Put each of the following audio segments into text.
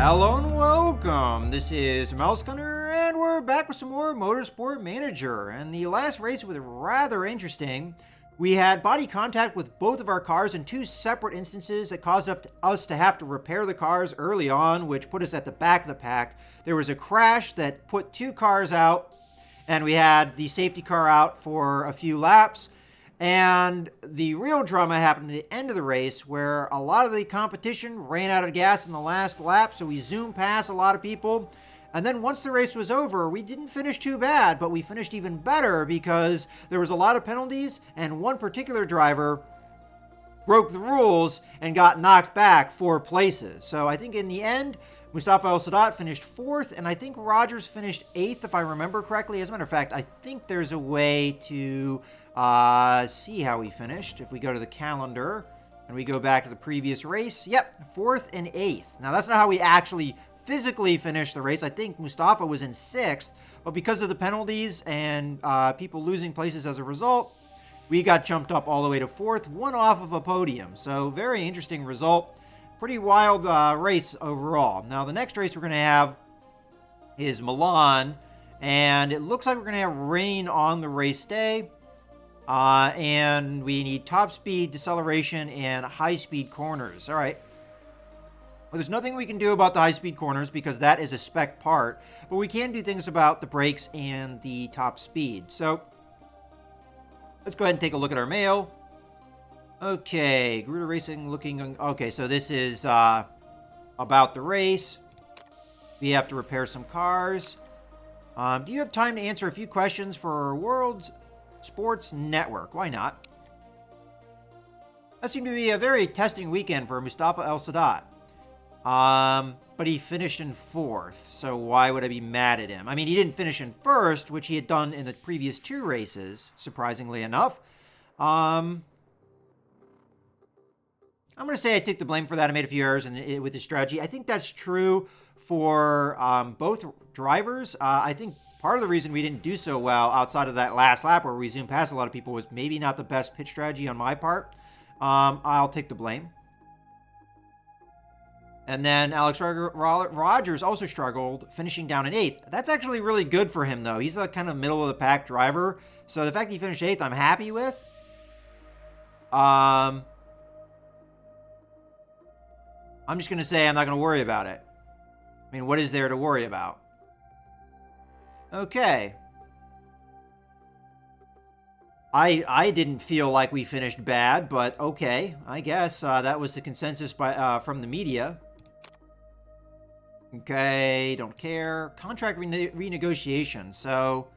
Hello and welcome. This is Mouse Gunner, and we're back with some more Motorsport Manager. And the last race was rather interesting. We had body contact with both of our cars in two separate instances that caused us to have to repair the cars early on, which put us at the back of the pack. There was a crash that put two cars out, and we had the safety car out for a few laps. And the real drama happened at the end of the race, where a lot of the competition ran out of gas in the last lap, so we zoomed past a lot of people. And then once the race was over, we didn't finish too bad, but we finished even better because there was a lot of penalties, and one particular driver broke the rules and got knocked back 4 places. So I think in the end, Mustafa El Sadat finished 4th, and I think Rogers finished 8th, if I remember correctly. As a matter of fact, I think there's a way to see how we finished. If we go to the calendar and we go back to the previous race, yep, 4th and 8th. Now, that's not how we actually physically finished the race. I think Mustafa was in 6th, but because of the penalties and people losing places as a result, we got jumped up all the way to 4th, one off of a podium. So, very interesting result. Pretty wild race overall. Now, the next race we're going to have is Milan, and it looks like we're going to have rain on the race day. And we need top speed, deceleration, and high-speed corners. All right. Well, there's nothing we can do about the high-speed corners because that is a spec part, but we can do things about the brakes and the top speed. So, let's go ahead and take a look at our mail. Okay, Gruder Racing looking... Okay, so this is about the race. We have to repair some cars. Do you have time to answer a few questions for World's Sports Network? Why not? That seemed to be a very testing weekend for Mustafa El Sadat. But he finished in 4th, so why would I be mad at him? I mean, he didn't finish in 1st, which he had done in the previous 2 races, surprisingly enough. I'm going to say I take the blame for that. I made a few errors with the strategy. I think that's true for both drivers. I think part of the reason we didn't do so well outside of that last lap where we zoomed past a lot of people was maybe not the best pit strategy on my part. I'll take the blame. And then Alex Rogers also struggled, finishing down in 8th. That's actually really good for him, though. He's a kind of middle-of-the-pack driver. So the fact he finished 8th, I'm happy with. I'm just going to say I'm not going to worry about it. I mean, what is there to worry about? Okay. I didn't feel like we finished bad, but okay. I guess that was the consensus from the media. Okay, don't care. Contract renegotiation. So,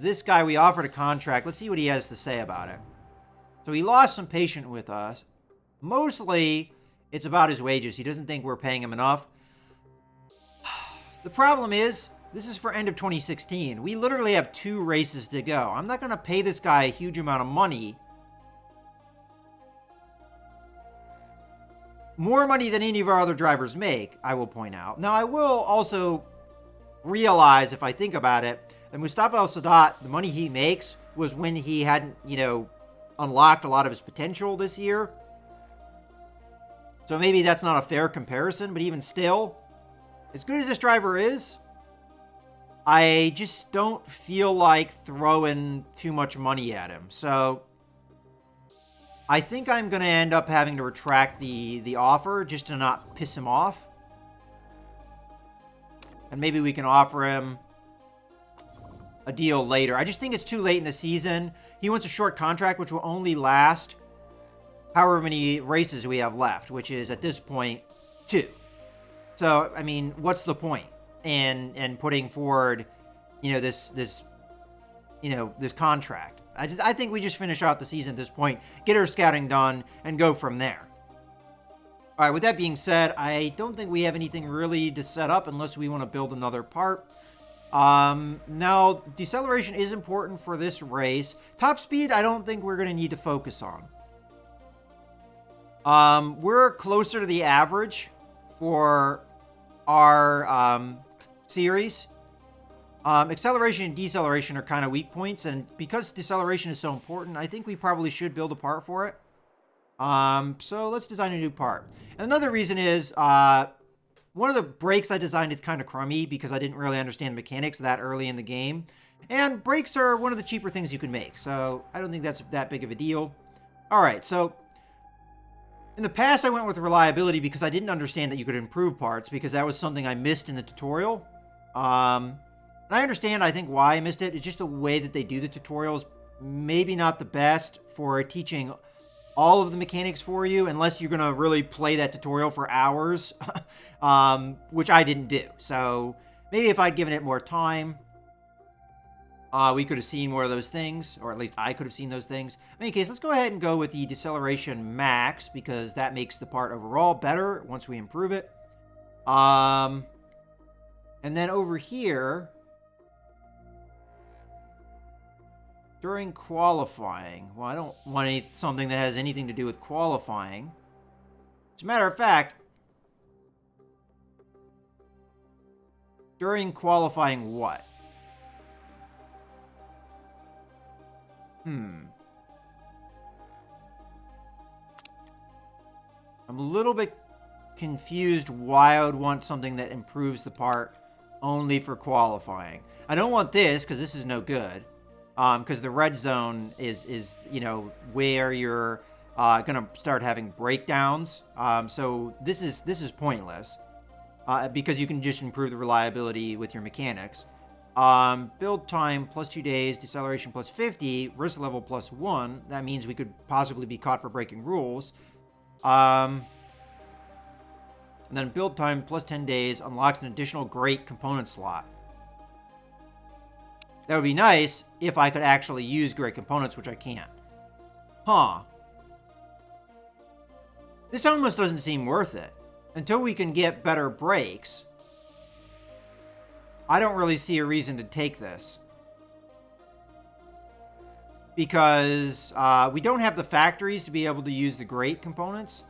this guy, we offered a contract. Let's see what he has to say about it. So, he lost some patience with us. Mostly, it's about his wages. He doesn't think we're paying him enough. The problem is, this is for end of 2016. We literally have 2 races to go. I'm not going to pay this guy a huge amount of money. More money than any of our other drivers make, I will point out. Now, I will also realize, if I think about it, that Mustafa El Sadat, the money he makes was when he hadn't, unlocked a lot of his potential this year. So maybe that's not a fair comparison, but even still, as good as this driver is, I just don't feel like throwing too much money at him. So I think I'm going to end up having to retract the offer just to not piss him off. And maybe we can offer him a deal later. I just think it's too late in the season. He wants a short contract, which will only last however many races we have left, which is at this point 2. So, I mean, what's the point in putting forward, this contract? I think we just finish out the season at this point, get our scouting done, and go from there. All right, with that being said, I don't think we have anything really to set up unless we want to build another part. Now, deceleration is important for this race. Top speed, I don't think we're going to need to focus on. We're closer to the average for our series. Acceleration and deceleration are kind of weak points, and because deceleration is so important, I think we probably should build a part for it. So let's design a new part. And another reason is one of the brakes I designed is kind of crummy because I didn't really understand mechanics that early in the game. And brakes are one of the cheaper things you can make, so I don't think that's that big of a deal. Alright, so in the past I went with reliability because I didn't understand that you could improve parts, because that was something I missed in the tutorial. And I understand, I think, why I missed it. It's just the way that they do the tutorials, maybe not the best for teaching all of the mechanics for you, unless you're going to really play that tutorial for hours, which I didn't do. So maybe if I'd given it more time, we could have seen more of those things, or at least I could have seen those things. In any case, let's go ahead and go with the deceleration max, because that makes the part overall better once we improve it. And then over here, during qualifying, well, I don't want something that has anything to do with qualifying. As a matter of fact, during qualifying what? I'm a little bit confused why I would want something that improves the part only for qualifying. I don't want this, because this is no good. Because the red zone is you know, where you're gonna start having breakdowns. So this is pointless, because you can just improve the reliability with your mechanics. Build time plus 2 days, deceleration plus 50, risk level plus 1. That means we could possibly be caught for breaking rules. And then build time plus 10 days unlocks an additional great component slot. That would be nice if I could actually use great components, which I can't. Huh. This almost doesn't seem worth it. Until we can get better brakes, I don't really see a reason to take this. Because we don't have the factories to be able to use the great components.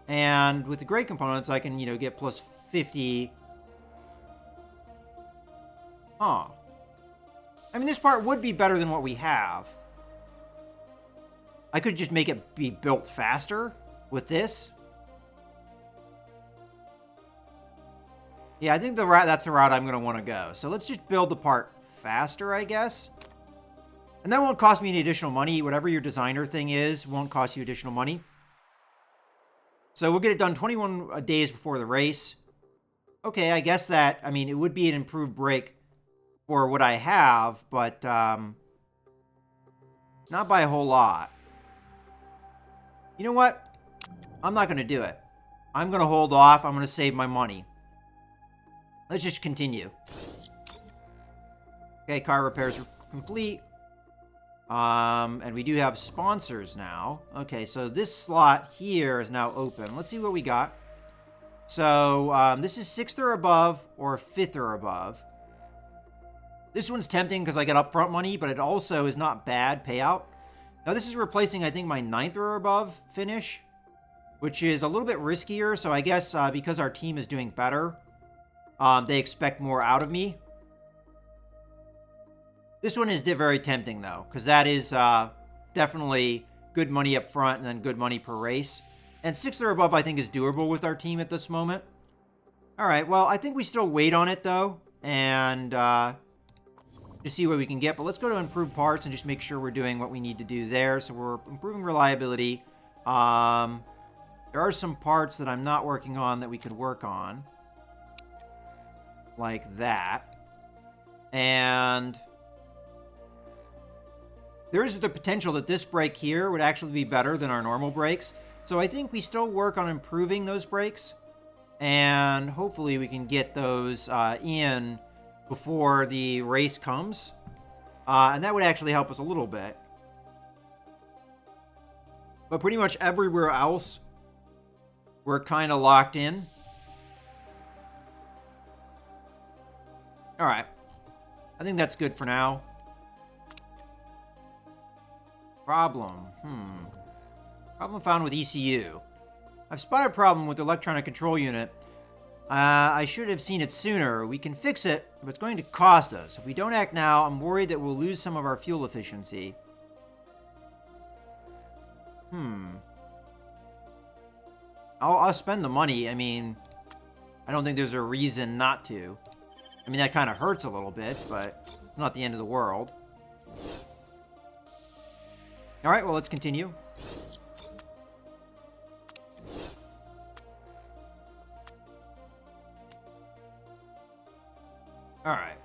And with the great components, I can, you know, get plus 50. Huh. I mean, this part would be better than what we have. I could just make it be built faster with this. Yeah, I think that's the route I'm going to want to go. So let's just build the part faster, I guess. And that won't cost me any additional money. Whatever your designer thing is won't cost you additional money. So we'll get it done 21 days before the race. Okay, I guess that, I mean, it would be an improved brake for what I have, but not by a whole lot. You know what? I'm not going to do it. I'm going to hold off. I'm going to save my money. Let's just continue. Okay, car repairs are complete. And we do have sponsors now. Okay, so this slot here is now open. Let's see what we got. So, this is 6th or above, or 5th or above. This one's tempting because I get upfront money, but it also is not bad payout. Now, this is replacing, I think, my 9th or above finish, which is a little bit riskier. So I guess because our team is doing better, they expect more out of me. This one is very tempting, though, because that is definitely good money up front and then good money per race. And 6th or above, I think, is doable with our team at this moment. All right, well, I think we still wait on it, though, and to see what we can get. But let's go to improve parts and just make sure we're doing what we need to do there. So we're improving reliability. There are some parts that I'm not working on that we could work on, like that. And there is the potential that this brake here would actually be better than our normal brakes. So I think we still work on improving those brakes. And hopefully we can get those in before the race comes. And that would actually help us a little bit. But pretty much everywhere else, we're kind of locked in. All right. I think that's good for now. Problem. Problem found with ECU. I've spotted a problem with the electronic control unit. I should have seen it sooner. We can fix it, but it's going to cost us. If we don't act now, I'm worried that we'll lose some of our fuel efficiency. I'll spend the money. I mean, I don't think there's a reason not to. I mean, that kind of hurts a little bit, but it's not the end of the world. All right, well, let's continue. All right.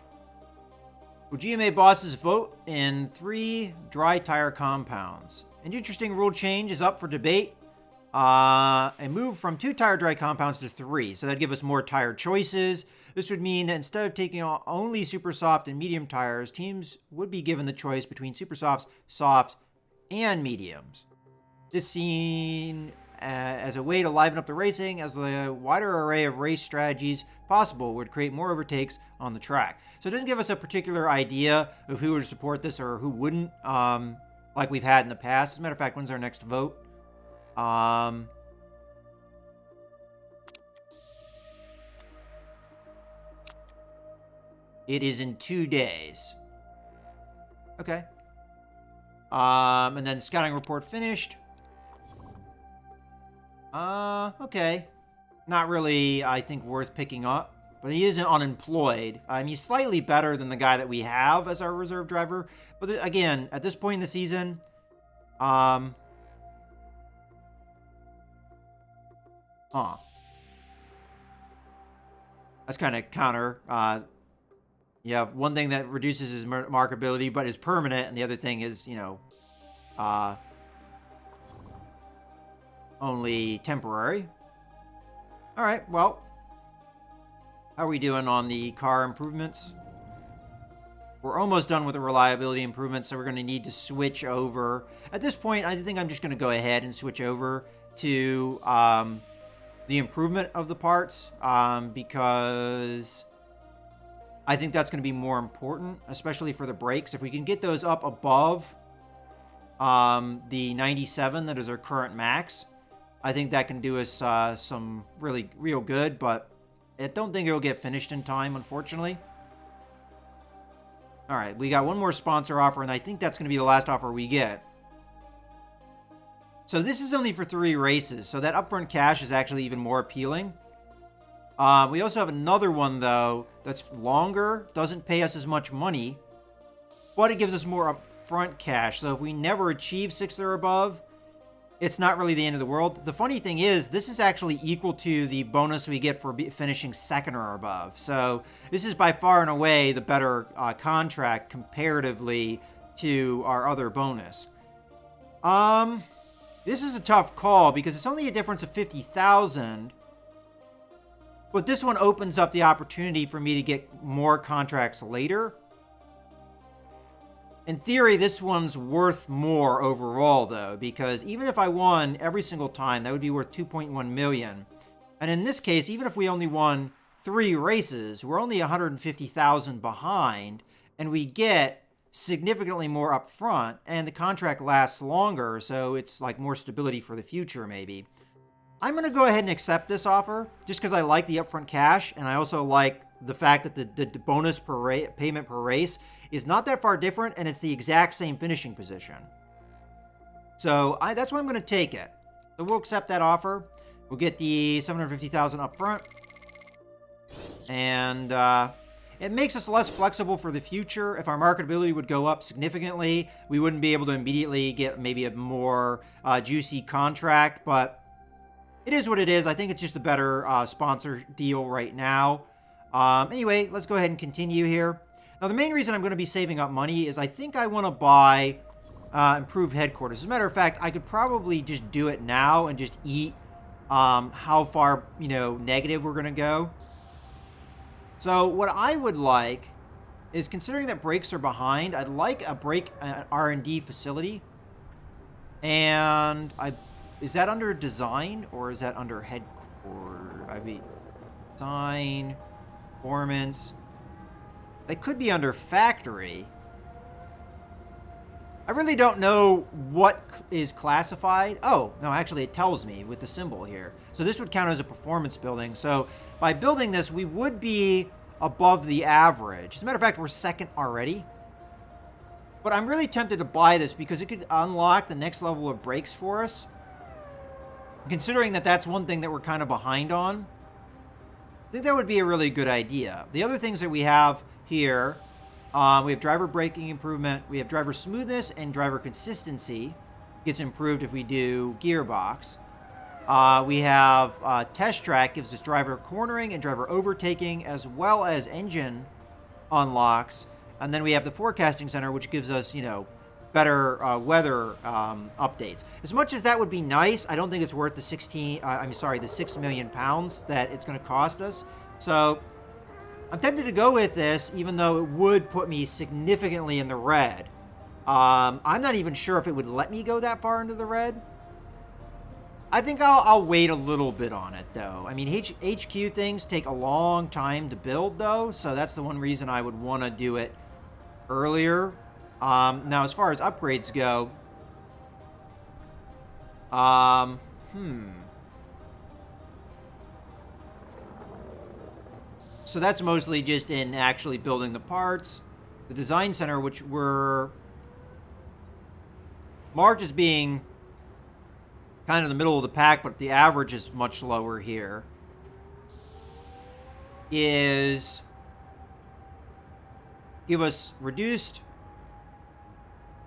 Will GMA bosses vote in 3 dry tire compounds? An interesting rule change is up for debate. A move from 2 tire dry compounds to 3, so that'd give us more tire choices. This would mean that instead of taking only super soft and medium tires, teams would be given the choice between super softs, softs, and mediums. This seen as a way to liven up the racing, as the wider array of race strategies possible would create more overtakes on the track. So it doesn't give us a particular idea of who would support this or who wouldn't, like we've had in the past. As a matter of fact, when's our next vote? It is in 2 days. Okay. And then scouting report finished. Okay. Not really, I think, worth picking up. But he isn't unemployed. He's slightly better than the guy that we have as our reserve driver. But again, at this point in the season, that's kind of counter. You have one thing that reduces his markability, but is permanent, and the other thing is, you know, only temporary. All right, well, how are we doing on the car improvements? We're almost done with the reliability improvements, so we're going to need to switch over. At this point, I think I'm just going to go ahead and switch over to the improvement of the parts, because I think that's going to be more important, especially for the brakes. If we can get those up above the 97 that is our current max, I think that can do us some real good, but I don't think it'll get finished in time, unfortunately. All right, we got one more sponsor offer, and I think that's going to be the last offer we get. So this is only for 3 races, so that upfront cash is actually even more appealing. We also have another one, though, that's longer, doesn't pay us as much money, but it gives us more upfront cash. So if we never achieve 6th or above, it's not really the end of the world. The funny thing is, this is actually equal to the bonus we get for finishing 2nd or above. So this is by far and away the better contract comparatively to our other bonus. This is a tough call because it's only a difference of 50,000. But this one opens up the opportunity for me to get more contracts later. In theory, this one's worth more overall, though, because even if I won every single time, that would be worth 2.1 million. And in this case, even if we only won 3 races, we're only 150,000 behind, and we get significantly more up front, and the contract lasts longer, so it's like more stability for the future, maybe. I'm going to go ahead and accept this offer, just because I like the upfront cash, and I also like the fact that the bonus payment per race is not that far different, and it's the exact same finishing position. So that's why I'm going to take it. So we'll accept that offer. We'll get the 750,000 up front. And it makes us less flexible for the future. If our marketability would go up significantly, we wouldn't be able to immediately get maybe a more juicy contract, but it is what it is. I think it's just a better sponsor deal right now. Anyway, let's go ahead and continue here. Now, the main reason I'm going to be saving up money is I think I want to buy improved headquarters. As a matter of fact, I could probably just do it now and just eat how far, negative we're going to go. So what I would like is, considering that brakes are behind, I'd like a brake R&D facility. And is that under design or is that under headquarters? I mean, design, performance. They could be under factory. I really don't know what is classified. Oh, no, actually it tells me with the symbol here. So this would count as a performance building. So by building this, we would be above the average. As a matter of fact, we're 2nd already. But I'm really tempted to buy this because it could unlock the next level of brakes for us. Considering that that's one thing that we're kind of behind on. I think that would be a really good idea. The other things that we have here, we have driver braking improvement, we have driver smoothness, and driver consistency gets improved if we do gearbox. We have test track, gives us driver cornering and driver overtaking, as well as engine unlocks. And then we have the forecasting center, which gives us, better weather updates. As much as that would be nice, I don't think it's worth the 6 million pounds that it's going to cost us. So I'm tempted to go with this, even though it would put me significantly in the red. I'm not even sure if it would let me go that far into the red. I think I'll wait a little bit on it, though. I mean, HQ things take a long time to build, though, so that's the one reason I would want to do it earlier. Now, as far as upgrades go, so that's mostly just in actually building the parts. The design center, which were marked as being kind of in the middle of the pack, but the average is much lower here, is give us reduced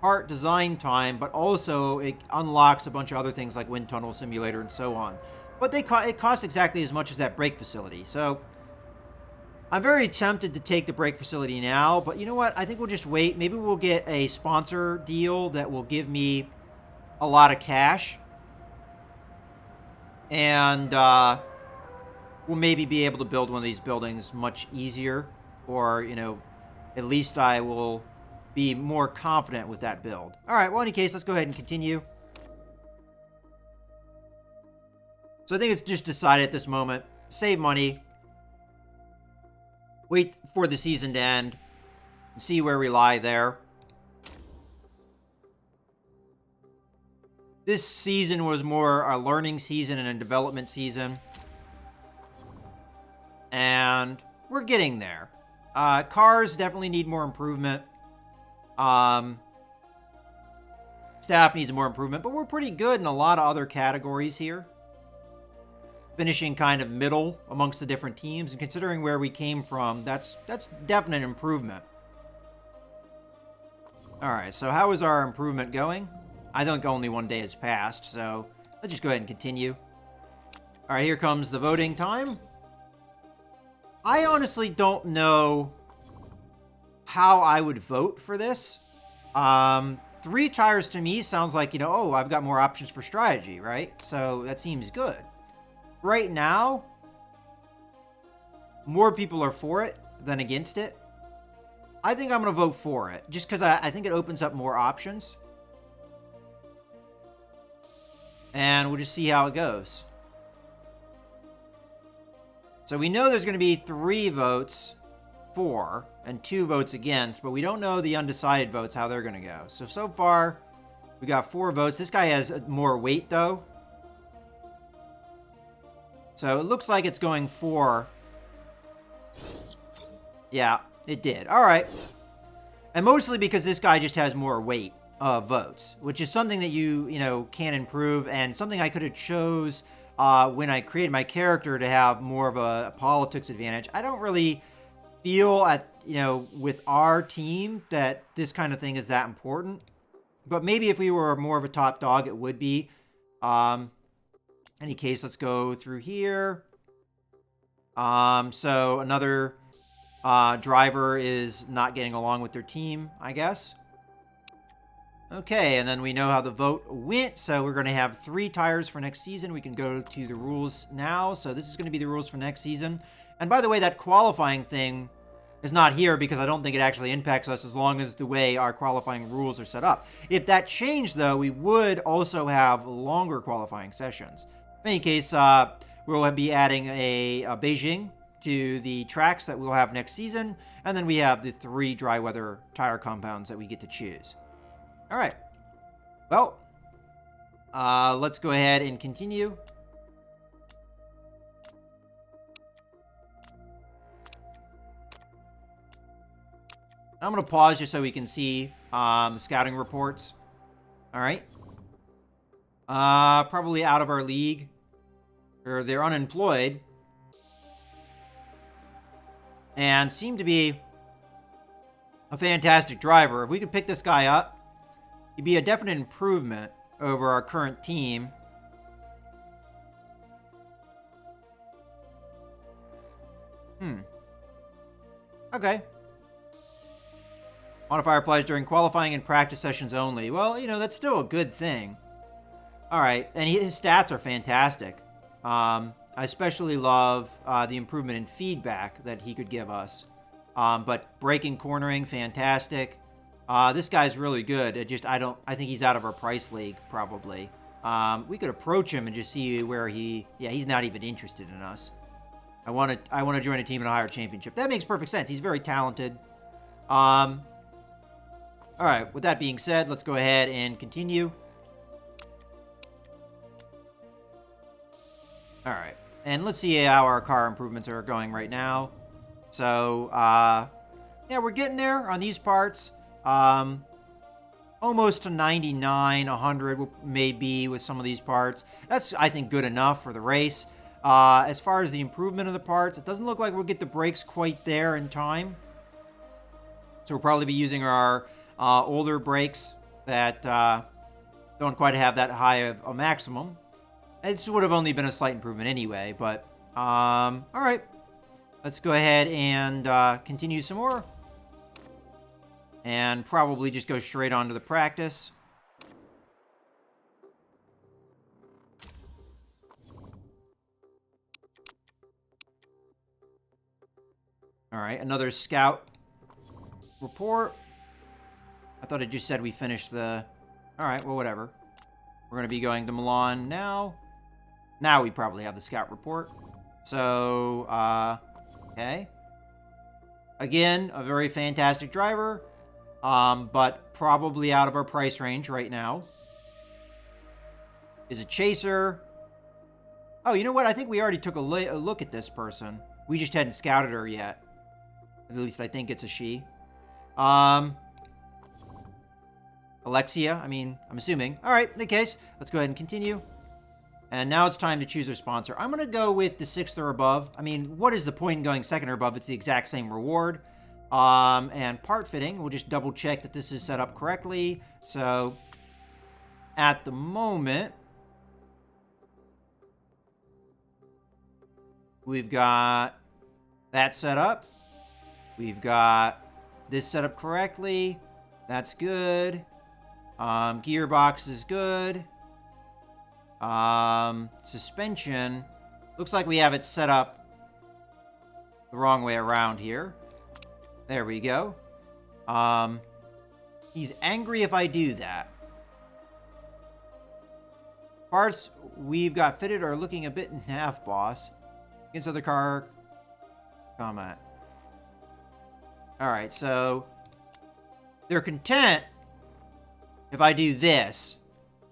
part design time, but also it unlocks a bunch of other things like wind tunnel simulator and so on. But it costs exactly as much as that brake facility. So I'm very tempted to take the brake facility now, but you know what? I think we'll just wait. Maybe we'll get a sponsor deal that will give me a lot of cash. And we'll maybe be able to build one of these buildings much easier. Or, at least I will be more confident with that build. All right, well, in any case, let's go ahead and continue. So I think it's just decided at this moment, save money, wait for the season to end, and see where we lie there. This season was more a learning season and a development season. And we're getting there. Cars definitely need more improvement. Staff needs more improvement, but we're pretty good in a lot of other categories here. Finishing kind of middle amongst the different teams, and considering where we came from, that's definite improvement. All right, so how is our improvement going? I think only one day has passed, so let's just go ahead and continue. All right, here comes the voting time. I honestly don't know how I would vote for this. 3 tires to me sounds like, oh, I've got more options for strategy, right? So that seems good. Right now, more people are for it than against it. I think I'm going to vote for it, just because I think it opens up more options. And we'll just see how it goes. So we know there's going to be 3 votes for and 2 votes against, but we don't know the undecided votes, how they're going to go. So far, we got 4 votes. This guy has more weight, though. So it looks like it's going for. Yeah, it did. All right. And mostly because this guy just has more weight of votes, which is something that you can improve, and something I could have chose when I created my character to have more of a politics advantage. I don't really feel with our team that this kind of thing is that important. But maybe if we were more of a top dog, it would be. Any case, let's go through here. So another driver is not getting along with their team, I guess. Okay, and then we know how the vote went. So we're going to have 3 tires for next season. We can go to the rules now. So this is going to be the rules for next season. And by the way, that qualifying thing is not here because I don't think it actually impacts us as long as the way our qualifying rules are set up. If that changed, though, we would also have longer qualifying sessions. In any case, we'll be adding a Beijing to the tracks that we'll have next season. And then we have the 3 dry weather tire compounds that we get to choose. All right. Well, let's go ahead and continue. I'm going to pause just so we can see the scouting reports. All right. Probably out of our league. Or they're unemployed. and seemed to be a fantastic driver. If we could pick this guy up, he'd be a definite improvement over our current team. Okay. Modifier applies during qualifying and practice sessions only. Well, you know, that's still a good thing. All right, and his stats are fantastic. I especially love the improvement in feedback that he could give us. But braking, cornering, fantastic. This guy's really good. I think he's out of our price league, probably. We could approach him and just see where he's not even interested in us. I want to join a team in a higher championship. That makes perfect sense. He's very talented. All right, with that being said, let's go ahead and continue. All right, and let's see how our car improvements are going right now. So, yeah, we're getting there on these parts. Almost to 99, 100 maybe with some of these parts. That's, I think, good enough for the race. As far as the improvement of the parts, it doesn't look like we'll get the brakes quite there in time. So we'll probably be using our older brakes that don't quite have that high of a maximum. This would have only been a slight improvement anyway, but all right. Let's go ahead and continue some more. And probably just go straight on to the practice. All right, another scout report. I thought it just said we finished the... All right, well, whatever. We're going to be going to Milan now. Now we probably have the scout report. So, okay. Again, a very fantastic driver, but probably out of our price range right now. Is a chaser. Oh, you know what? I think we already took a look at this person. We just hadn't scouted her yet. At least I think it's a she. Alexia, I'm assuming. All right, in the case, let's go ahead and continue. And now it's time to choose our sponsor. I'm going to go with the 6th or above. What is the point in going 2nd or above? It's the exact same reward. And part fitting, we'll just double check that this is set up correctly. So, at the moment, we've got that set up. We've got this set up correctly. That's good. Gearbox is good. Suspension. Looks like we have it set up the wrong way around here. There we go. He's angry if I do that. Parts we've got fitted are looking a bit naff, boss. Against other car comment. Alright, so they're content if I do this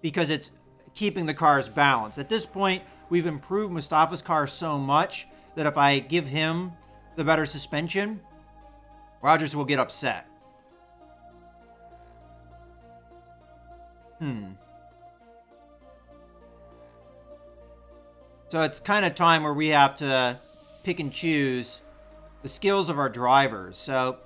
because it's keeping the car's balanced. At this point, we've improved Mustafa's car so much that if I give him the better suspension, Rogers will get upset. So it's kind of time where we have to pick and choose the skills of our drivers. So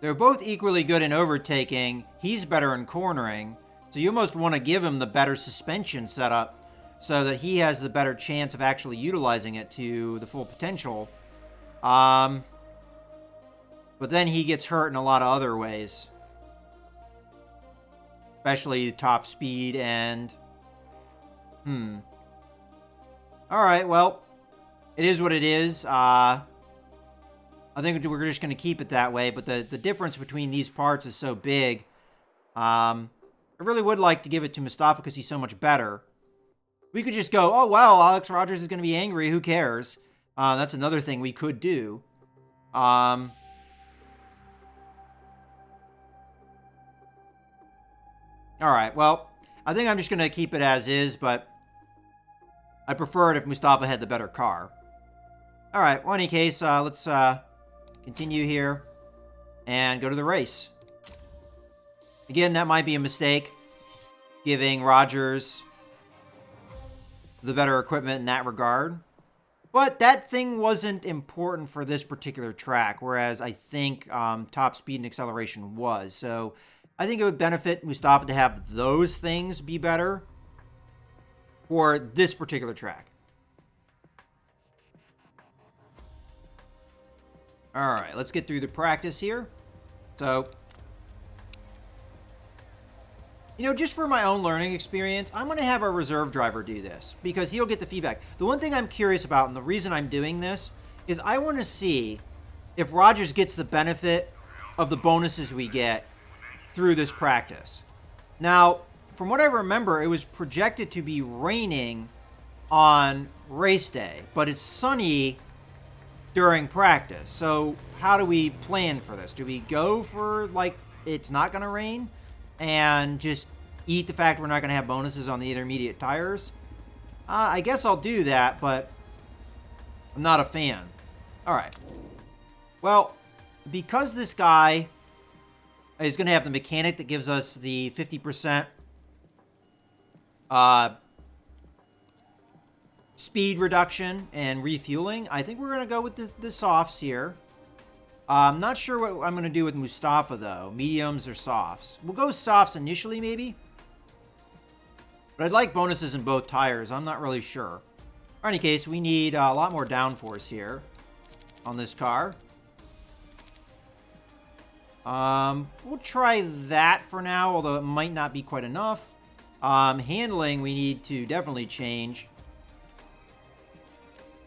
they're both equally good in overtaking. He's better in cornering. So you almost want to give him the better suspension setup so that he has the better chance of actually utilizing it to the full potential. But then he gets hurt in a lot of other ways. Especially top speed and... Alright, well, it is what it is. I think we're just going to keep it that way, but the difference between these parts is so big. I really would like to give it to Mustafa because he's so much better. We could just go, oh, well, Alex Rogers is going to be angry. Who cares? That's another thing we could do. All right, well, I think I'm just going to keep it as is, but I prefer it if Mustafa had the better car. All right, well, in any case, let's continue here and go to the race. Again, that might be a mistake, giving Rogers the better equipment in that regard. But that thing wasn't important for this particular track, whereas I think top speed and acceleration was. So I think it would benefit Mustafa to have those things be better for this particular track. All right, let's get through the practice here. So, just for my own learning experience, I'm going to have our reserve driver do this because he'll get the feedback. The one thing I'm curious about, and the reason I'm doing this, is I want to see if Rogers gets the benefit of the bonuses we get through this practice. Now, from what I remember, it was projected to be raining on race day, but it's sunny during practice. So how do we plan for this? Do we go for, like, it's not going to rain and just eat the fact we're not going to have bonuses on the intermediate tires? I guess I'll do that, but I'm not a fan. All right. Well, because this guy is going to have the mechanic that gives us the 50% speed reduction and refueling, I think we're going to go with the softs here. I'm not sure what I'm going to do with Mustafa, though. Mediums or softs. We'll go softs initially, maybe. But I'd like bonuses in both tires. I'm not really sure. In any case, we need a lot more downforce here on this car. We'll try that for now, although it might not be quite enough. Handling, we need to definitely change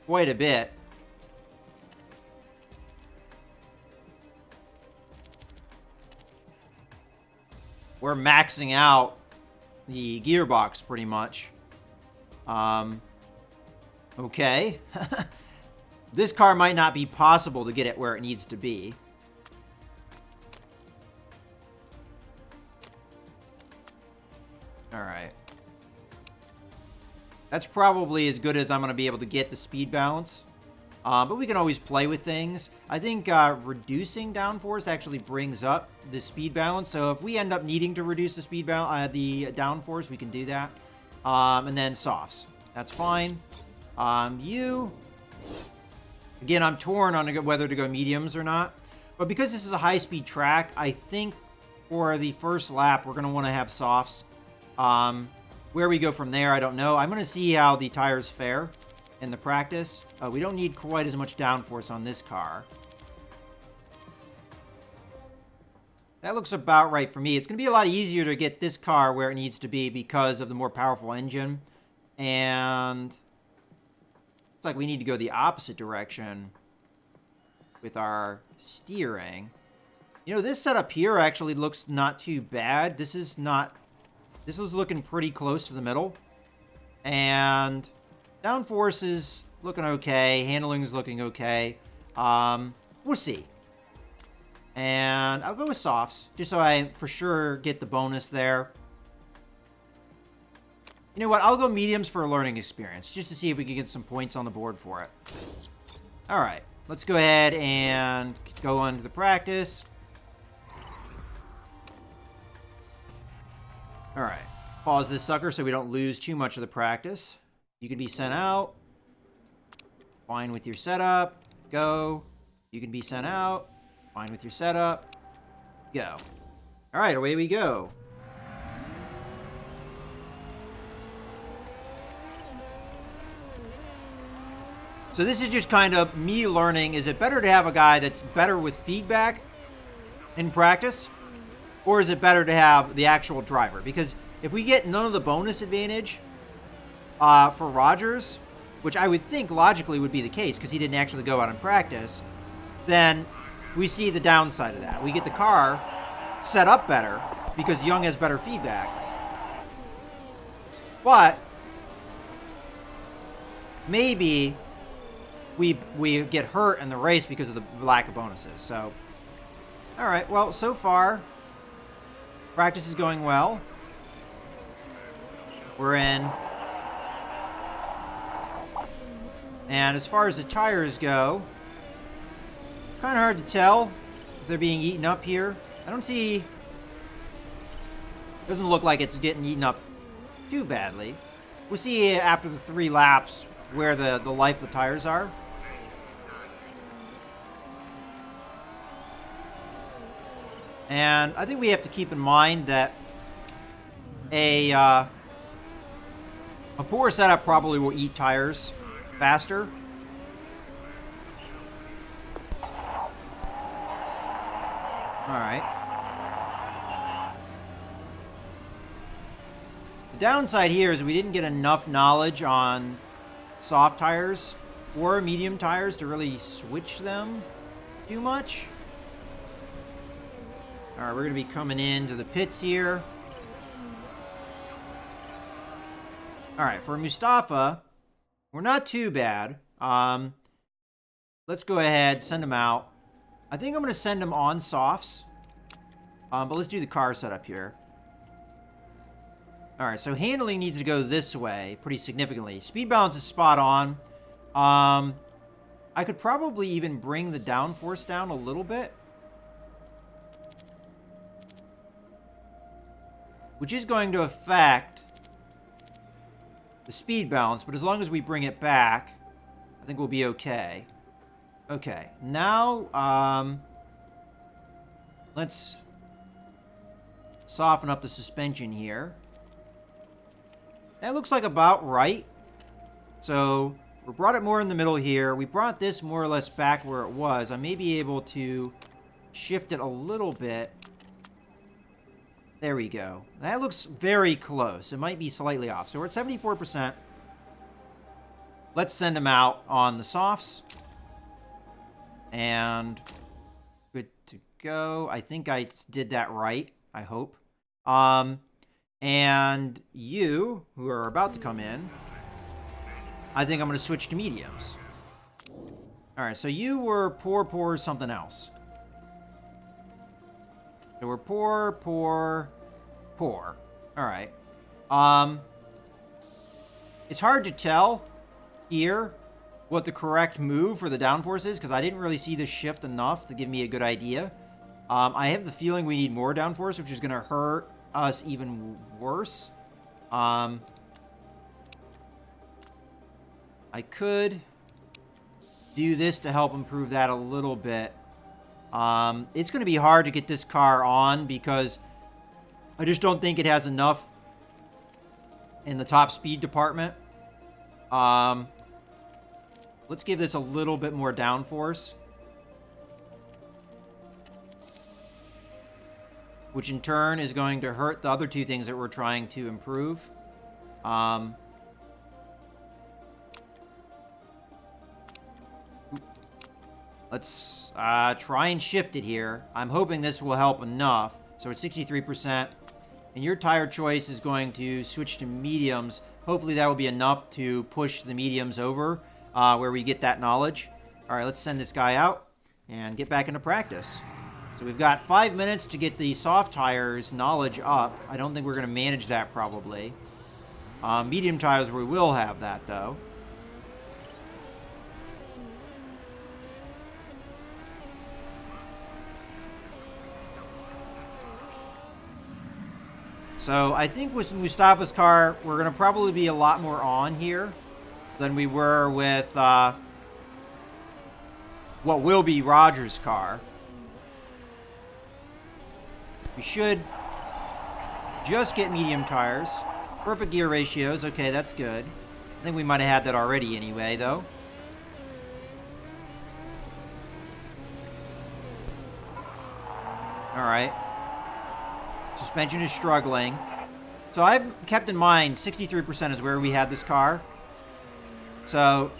quite a bit. We're maxing out the gearbox pretty much. Okay. This car might not be possible to get it where it needs to be. All right. That's probably as good as I'm going to be able to get the speed balance. But we can always play with things. I think reducing downforce actually brings up the speed balance. So if we end up needing to reduce the speed balance, the downforce, we can do that. And then softs. That's fine. Again, I'm torn on whether to go mediums or not. But because this is a high-speed track, I think for the first lap, we're going to want to have softs. Where we go from there, I don't know. I'm going to see how the tires fare in the practice. We don't need quite as much downforce on this car. That looks about right for me. It's going to be a lot easier to get this car where it needs to be because of the more powerful engine. And looks like we need to go the opposite direction with our steering. This setup here actually looks not too bad. This is looking pretty close to the middle. And downforce is looking okay. Handling is looking okay. We'll see. And I'll go with softs, just so I for sure get the bonus there. You know what? I'll go mediums for a learning experience, just to see if we can get some points on the board for it. All right. Let's go ahead and go on to the practice. All right. Pause this sucker so we don't lose too much of the practice. You can be sent out. Fine with your setup. Go. You can be sent out. Fine with your setup. Go. All right, away we go. So this is just kind of me learning. Is it better to have a guy that's better with feedback in practice? Or is it better to have the actual driver? Because if we get none of the bonus advantage for Rogers, which I would think logically would be the case because he didn't actually go out and practice, then we see the downside of that. We get the car set up better because Young has better feedback. But maybe we get hurt in the race because of the lack of bonuses. So, all right. Well, so far, practice is going well. We're in. And as far as the tires go, kind of hard to tell if they're being eaten up here. I don't see... Doesn't look like it's getting eaten up too badly. We'll see after the 3 laps where the life of the tires are. And I think we have to keep in mind that a poor setup probably will eat tires faster. Alright. The downside here is we didn't get enough knowledge on soft tires or medium tires to really switch them too much. Alright, we're going to be coming into the pits here. Alright, for Mustafa, we're not too bad. Let's go ahead, send him out. I think I'm going to send him on softs. But let's do the car setup here. Alright, so handling needs to go this way pretty significantly. Speed balance is spot on. I could probably even bring the downforce down a little bit. Which is going to affect the speed balance, but as long as we bring it back, I think we'll be okay. Okay, now, let's soften up the suspension here. That looks like about right. So, we brought it more in the middle here. We brought this more or less back where it was. I may be able to shift it a little bit. There we go. That looks very close. It might be slightly off. So we're at 74%. Let's send them out on the softs. And good to go. I think I did that right. I hope. And you, who are about to come in, I think I'm going to switch to mediums. All right, so you were poor something else. So we're poor. All right. It's hard to tell here what the correct move for the downforce is because I didn't really see this shift enough to give me a good idea. I have the feeling we need more downforce, which is going to hurt us even worse. I could do this to help improve that a little bit. It's going to be hard to get this car on because I just don't think it has enough in the top speed department. Let's give this a little bit more downforce. Which in turn is going to hurt the other 2 things that we're trying to improve. Let's try and shift it here. I'm hoping this will help enough. So it's 63%. And your tire choice is going to switch to mediums. Hopefully that will be enough to push the mediums over where we get that knowledge. All right, let's send this guy out and get back into practice. So we've got 5 minutes to get the soft tires knowledge up. I don't think we're going to manage that probably. Medium tires, we will have that though. So I think with Mustafa's car, we're going to probably be a lot more on here than we were with what will be Roger's car. We should just get medium tires. Perfect gear ratios. Okay, that's good. I think we might have had that already anyway, though. All right. Suspension is struggling. So I've kept in mind 63% is where we had this car. So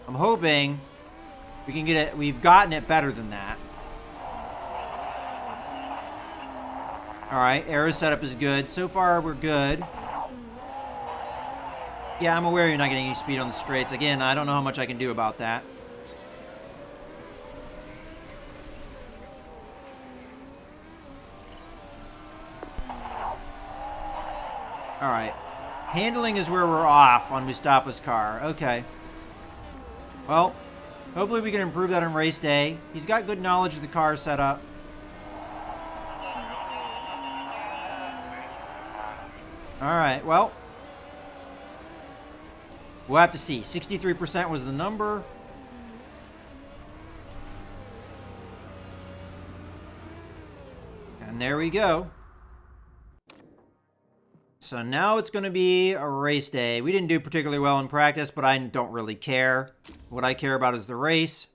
I'm hoping we can get it. We've gotten it better than that. All right, aero setup is good. So far, we're good. Yeah, I'm aware you're not getting any speed on the straights. Again, I don't know how much I can do about that. All right. Handling is where we're off on Mustafa's car. Okay. Well, hopefully we can improve that on race day. He's got good knowledge of the car setup. All right, well, we'll have to see. 63% was the number. And there we go. So now it's going to be a race day. We didn't do particularly well in practice, but I don't really care. What I care about is the race.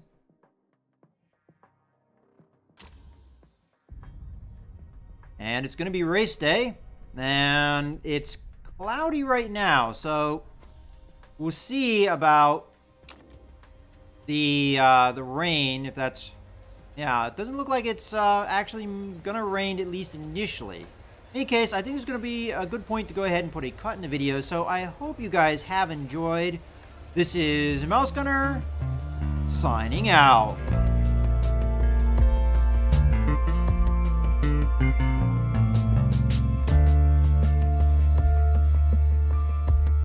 And it's going to be race day. And it's cloudy right now, so we'll see about the rain, if that's... Yeah, it doesn't look like it's actually going to rain, at least initially. In any case, I think it's going to be a good point to go ahead and put a cut in the video, so I hope you guys have enjoyed. This is Mouse Gunner, signing out.